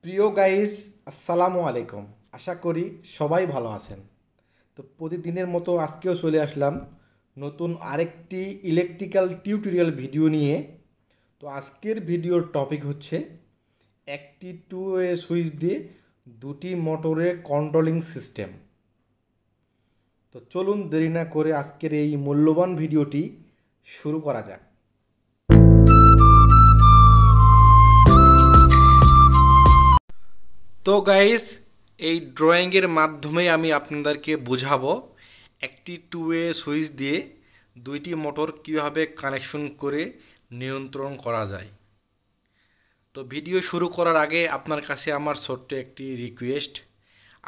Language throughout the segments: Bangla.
প্রিয় গাইস, আসসালামু আলাইকুম। আশা করি সবাই ভালো আছেন। তো প্রতিদিনের মতো আজকেও চলে আসলাম নতুন আরেকটি ইলেকট্রিক্যাল টিউটোরিয়াল ভিডিও নিয়ে। তো আজকের ভিডিওর টপিক হচ্ছে একটি টু ওয়ে সুইচ দিয়ে দুটি মোটরের কন্ট্রোলিং সিস্টেম। তো চলুন দেরি না করে আজকের এই মূল্যবান ভিডিওটি শুরু করা যাক। তো গাইস, এই ড্রয়িংয়ের মাধ্যমে আমি আপনাদেরকে বোঝাবো একটি টু ওয়ে সুইচ দিয়ে দুইটি মোটর কীভাবে কানেকশন করে নিয়ন্ত্রণ করা যায়। তো ভিডিও শুরু করার আগে আপনার কাছে আমার ছোট্ট একটি রিকোয়েস্ট,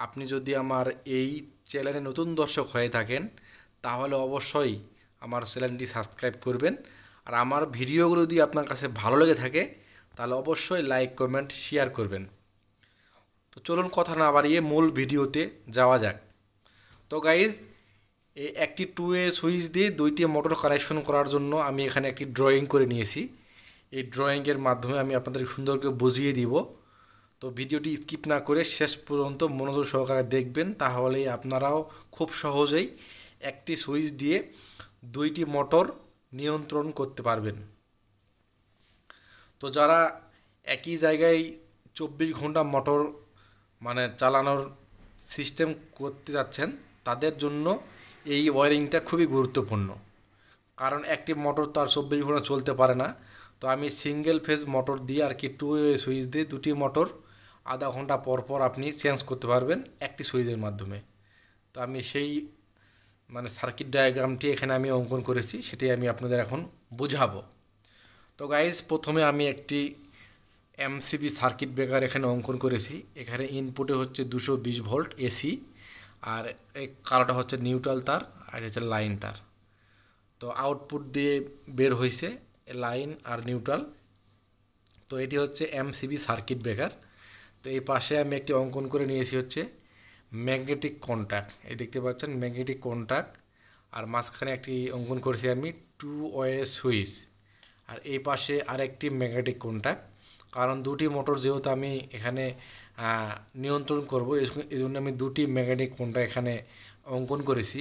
আপনি যদি আমার এই চ্যানেলে নতুন দর্শক হয়ে থাকেন তাহলে অবশ্যই আমার চ্যানেলটি সাবস্ক্রাইব করবেন। আর আমার ভিডিওগুলো যদি আপনার কাছে ভালো লেগে থাকে তাহলে অবশ্যই লাইক কমেন্ট শেয়ার করবেন। তো চলুন কথা না বাড়িয়ে মূল ভিডিওতে যাওয়া যাক। তো গাইজ, এই একটি টু ওয়ে সুইচ দিয়ে দুইটি মোটর কানেকশন করার জন্য আমি এখানে একটি ড্রয়িং করে নিয়েছি। এই ড্রয়িংয়ের মাধ্যমে আমি আপনাদের সুন্দর করে বুঝিয়ে দিব। তো ভিডিওটি স্কিপ না করে শেষ পর্যন্ত মনোযোগ সহকারে দেখবেন, তাহলেই আপনারাও খুব সহজেই একটি সুইচ দিয়ে দুইটি মোটর নিয়ন্ত্রণ করতে পারবেন। তো যারা একই জায়গায় 24 ঘন্টা মোটর চালানোর সিস্টেম করতে যাচ্ছেন তাদের জন্য এই ওয়্যারিংটা খুবই গুরুত্বপূর্ণ, কারণ একটি মোটর তো আর 24 ঘন্টা চলতে পারে না। তো আমি সিঙ্গেল ফেজ মোটর দিয়ে আর কি টু ওয়ে সুইচ দিয়ে দুটি মোটর আধা ঘন্টা পর পর আপনি চেঞ্জ করতে পারবেন একটি সুইচের মাধ্যমে। তো আমি সেই সার্কিট ডায়াগ্রামটি এখানে আমি অঙ্কন করেছি, সেটি আমি আপনাদের এখন বোঝাবো। তো গাইজ, প্রথমে আমি একটি এমসিবি সার্কিট ব্রেকার এখানে অঙ্কন করেছি। এখানে ইনপুটে হচ্ছে 220 ভোল্ট এসি, আর এই কালোটা হচ্ছে নিউট্রাল তার, আর হচ্ছে লাইন তার। তো আউটপুট দিয়ে বের হয়েছে লাইন আর নিউট্রাল। তো এটি হচ্ছে এমসিবি সার্কিট ব্রেকার। তো এই পাশে আমি একটি অঙ্কন করে নিয়েছি হচ্ছে ম্যাগনেটিক কন্ট্যাক্ট, এই দেখতে পাচ্ছেন ম্যাগনেটিক কন্ট্যাক্ট। আর মাঝখানে একটি অঙ্কন করেছি আমি টু ওয়ে সুইচ, আর এই পাশে আরেকটি ম্যাগনেটিক কন্ট্যাক্ট। কারণ দুটি মোটর যেহেতু আমি এখানে নিয়ন্ত্রণ করব, এই জন্য আমি দুটি ম্যাগনেটিক কন্ট্যাক্ট এখানে অঙ্কন করেছি।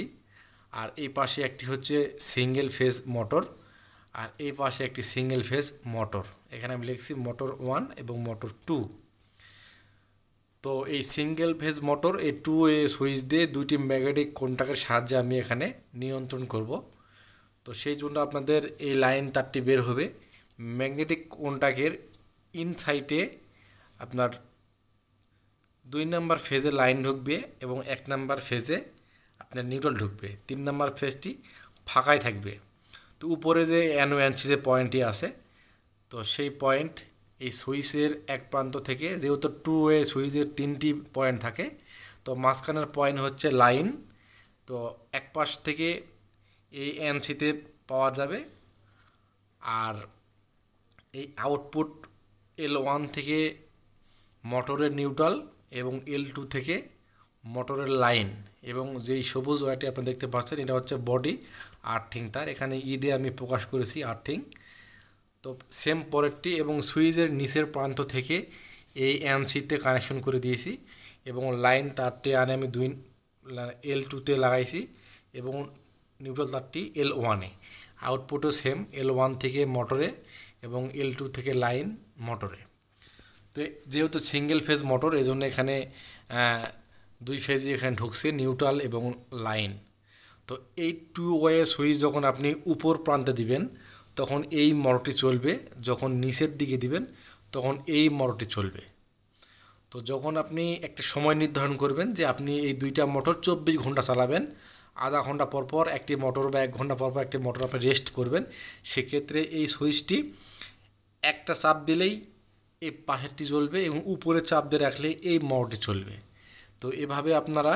আর এই পাশে একটি হচ্ছে সিঙ্গেল ফেজ মোটর, আর এই পাশে একটি সিঙ্গেল ফেজ মোটর। এখানে আমি লিখছি মোটর 1 এবং মোটর 2। তো এই সিঙ্গেল ফেজ মোটর এই টু ওয়ে সুইচ দিয়ে দুইটি ম্যাগনেটিক কন্ট্যাক্টের সাহায্যে আমি এখানে নিয়ন্ত্রণ করব। তো সেই জন্য আপনাদের এই লাইন তারটি বের হবে। ম্যাগনেটিক কন্ট্যাক্টের ইনসাইডে আপনার 2 নম্বর ফেজে লাইন ঢুকবে এবং 1 নম্বর ফেজে আপনার নিউট্রাল ঢুকবে, 3 নম্বর ফেজটি ফাঁকাই থাকবে। তো উপরে যে এনওএনসি যে পয়েন্টটি আছে, তো সেই পয়েন্ট এই সুইচের এক প্রান্ত থেকে, যেহেতু টু ওয়ে সুইচের 3টি পয়েন্ট থাকে, তো মাঝখানের পয়েন্ট হচ্ছে লাইন। তো এক পাশ থেকে এই এনসিতে পাওয়া যাবে, আর এই আউটপুট L1 থেকে মোটরের নিউট্রাল এবং L2 থেকে মোটরের লাইন, এবং যেই সবুজ ওয়ারটি আপনি দেখতে পাচ্ছেন এটা হচ্ছে বডি আর্থিং তার, এখানে ই দিয়ে আমি প্রকাশ করেছি আর্থিং। তো সেম পরেরটি এবং সুইচের নিচের প্রান্ত থেকে এই এনসিতে কানেকশন করে দিয়েছি, এবং লাইন তারটি আনে আমি L2তে লাগাইছি এবং নিউট্রাল তারটি L1-এ। আউটপুটও সেম, L1 থেকে মোটরে এবং L2 থেকে লাইন মোটরে। তো যেহেতু সিঙ্গেল ফেজ মোটর, এই জন্য এখানে 2 ফেজই এখানে ঢুকছে, নিউট্রাল এবং লাইন। তো এই টু ওয়ে সুইচ যখন আপনি উপর প্রান্তে দিবেন তখন এই মোটরটি চলবে, যখন নিচের দিকে দিবেন তখন এই মোটরটি চলবে। তো যখন আপনি একটা সময় নির্ধারণ করবেন যে আপনি এই দুইটা মোটর 24 ঘন্টা চালাবেন, আধা ঘন্টা পর পর একটি মোটর বা 1 ঘন্টা পর পর একটি মোটর আপনি রেস্ট করবেন, সেক্ষেত্রে এই সুইচটি একটা চাপ দিলেই এই পাশেরটি চলবে এবং উপরে চাপ দিয়ে রাখলে এই মোটরটি চলবে। তো এভাবে আপনারা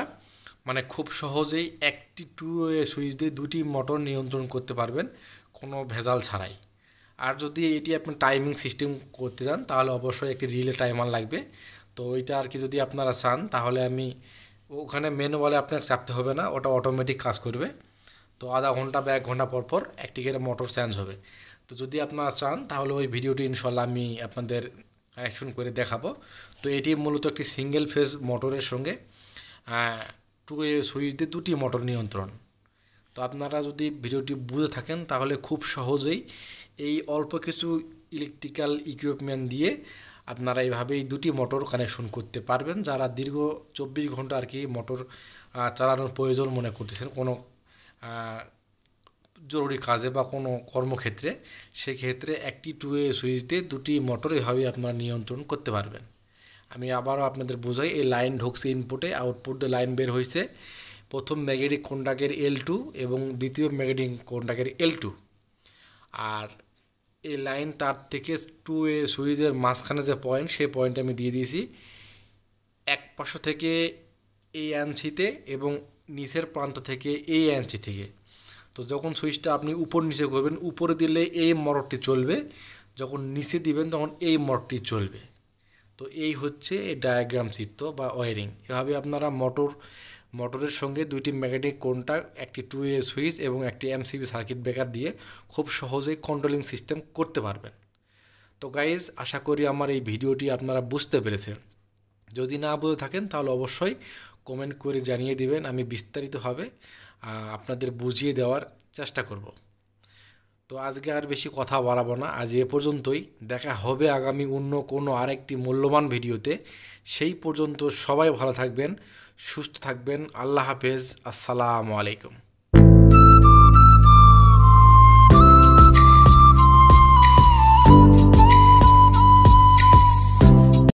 খুব সহজেই একটি টু ওয়ে সুইচ দিয়ে দুটি মোটর নিয়ন্ত্রণ করতে পারবেন কোনো ভেজাল ছাড়াই। আর যদি এটি আপনি টাইমিং সিস্টেম করতে চান তাহলে অবশ্যই একটি রিলে টাইমার লাগবে। তো ওইটা আর কি যদি আপনারা চান তাহলে আমি ওখানে ম্যানুয়ালি আপনাকে চাপতে হবে না, ওটা অটোমেটিক কাজ করবে। তো আধা ঘন্টা বা 1 ঘন্টা পর পর একটি করে মোটর চেঞ্জ হবে। তো যদি আপনারা চান তাহলে ওই ভিডিওটি ইনশাল্লাহ আমি আপনাদের কানেকশন করে দেখাবো। তো এটি মূলত একটি সিঙ্গেল ফেজ মোটরের সঙ্গে 2 ওয়ে সুইচ দিয়ে দুটি মোটর নিয়ন্ত্রণ। তো আপনারা যদি ভিডিওটি বুঝে থাকেন তাহলে খুব সহজেই এই অল্প কিছু ইলেকট্রিক্যাল ইকুইপমেন্ট দিয়ে আপনারা এইভাবেই দুটি মোটর কানেকশন করতে পারবেন। যারা দীর্ঘ 24 ঘন্টা আর কি মোটর চালানোর প্রয়োজন মনে করতেছেন কোনো জরুরি কাজে বা কোনো কর্মক্ষেত্রে, সেক্ষেত্রে একটি 2 ওয়ে সুইচ দিয়ে দুটি মোটর এভাবেই আপনারা নিয়ন্ত্রণ করতে পারবেন। আমি আবারও আপনাদের বোঝাই, এই লাইন ঢুকছে ইনপুটে, আউটপুট দিয়ে লাইন বের হয়েছে। প্রথম ম্যাগনেটিক কন্ডাক্টের L2 এবং দ্বিতীয় ম্যাগনেটিক কন্ডাক্টের L2। আর এই লাইন তার থেকে 2 ওয়ে সুইচের মাঝখানে যে পয়েন্ট, সেই পয়েন্ট আমি দিয়ে দিয়েছি এক পাশ থেকে এই আঞ্চিতে এবং নিচের প্রান্ত থেকে এই আঞ্চি থেকে। তো যখন সুইচটা আপনি উপর নিচে করবেন, উপরে দিলে এই মোটরটি চলবে, যখন নিচে দিবেন তখন এই মোটরটি চলবে। তো এই হচ্ছে এই ডায়াগ্রাম চিত্র বা ওয়ারিং। এভাবে আপনারা মোটরের সঙ্গে দুইটি ম্যাগনেটিক কন্টাক্ট, একটি 2 ওয়ে সুইচ এবং একটি MCB সার্কিট ব্রেকার দিয়ে খুব সহজেই কন্ট্রোলিং সিস্টেম করতে পারবেন। তো গাইজ, আশা করি আমার এই ভিডিওটি আপনারা বুঝতে পেরেছেন। যদি না বুঝে থাকেন তাহলে অবশ্যই কমেন্ট করে জানিয়ে দিবেন, আমি বিস্তারিতভাবে আপনাদের বুঝিয়ে দেওয়ার চেষ্টা করব। তো আজকে আর বেশি কথা বাড়াবো না, আজ এ পর্যন্তই। দেখা হবে আগামী অন্য কোনো আরেকটি মূল্যবান ভিডিওতে। সেই পর্যন্ত সবাই ভালো থাকবেন, সুস্থ থাকবেন। আল্লাহ হাফেজ, আসসালামু আলাইকুম।